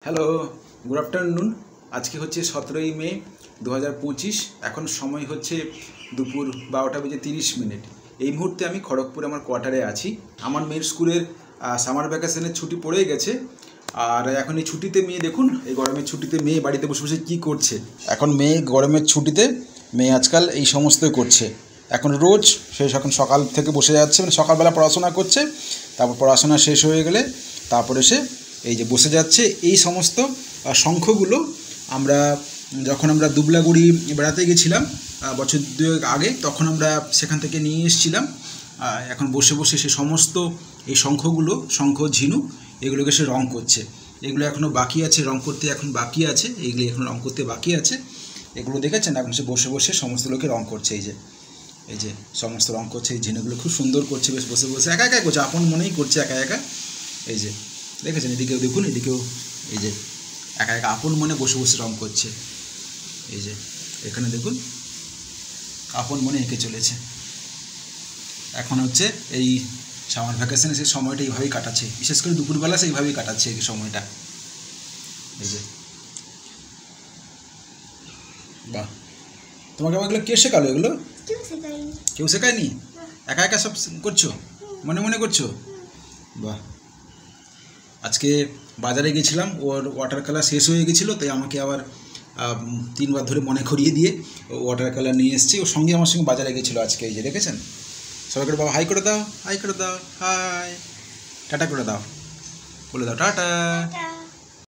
Hello, good afternoon. আজকে হচ্ছে 17ই মে 2025। এখন সময় হচ্ছে দুপুর 12:30। এই মুহূর্তে আমি খড়গপুরে আমার কোয়ার্টারে আছি। আমার মেয়ের স্কুলের সামার ভ্যাকেশনের ছুটি পড়ে গেছে। আর এখন এই ছুটিতে মেয়ে দেখুন, এই গরমের ছুটিতে মেয়ে বাড়িতে বসে বসে কী করছে। এখন মেয়ে গরমের ছুটিতে মেয়ে আজকাল এই সমস্তই করছে। এখন রোজ সে এখন সকাল থেকে বসে যাচ্ছে, মানে সকালবেলা পড়াশোনা করছে, তারপর পড়াশোনা শেষ হয়ে গেলে তারপরে সে এই যে বসে যাচ্ছে। এই সমস্ত শঙ্খগুলো যখন আমরা দুবলাগুড়ি বেড়াতে গেছিলাম বছর দুয়েক আগে, তখন আমরা সেখান থেকে নিয়ে এসেছিলাম। এখন বসে বসে সে সমস্ত এই শঙ্খগুলো, শঙ্খ ঝিনুক, এগুলোকে সে রং করছে। এগুলো এখনও বাকি আছে, রং করতে এখন বাকি আছে, এইগুলো এখন রং করতে বাকি আছে। এগুলো দেখেছেন, এখন সে বসে বসে সমস্ত লোকে রং করছে। এই যে সমস্ত রং করছে, এই ঝিনুকগুলো খুব সুন্দর করছে, বেশ বসে বসে একা একা করছে, আপন মনেই করছে একা একা। এই যে দেখেছেন, এদিকেও দেখুন, এদিকেও এই যে একা একা আপন মনে বসে বসে রং করছে। এই যে এখানে দেখুন, আপন মনে এঁকে চলেছে। এখন হচ্ছে এই সামার ভ্যাকেশনে সে সময়টা এইভাবেই কাটাচ্ছে, বিশেষ করে দুপুরবেলা সে এইভাবেই কাটাচ্ছে এই সময়টা। এই যে বাহ, তোমাকে আমার এগুলো কে শেখালো? এগুলো কেউ শেখায়নি, একা একা সব করছো, মনে মনে করছো? বাহ। আজকে বাজারে গেছিলাম, ওর ওয়াটার কালার শেষ হয়ে গেছিলো, তাই আমাকে আবার 3বার ধরে মনে করিয়ে দিয়ে ওয়াটার কালার নিয়ে এসেছি। ওর সঙ্গে আমার সঙ্গে বাজারে গেছিলো আজকে। এই যে দেখেছেন, সবাই করে বাবা হাই করে দাও, হাই করে দাও, হাই, টাটা করে দাও, বলে দাও টাটা।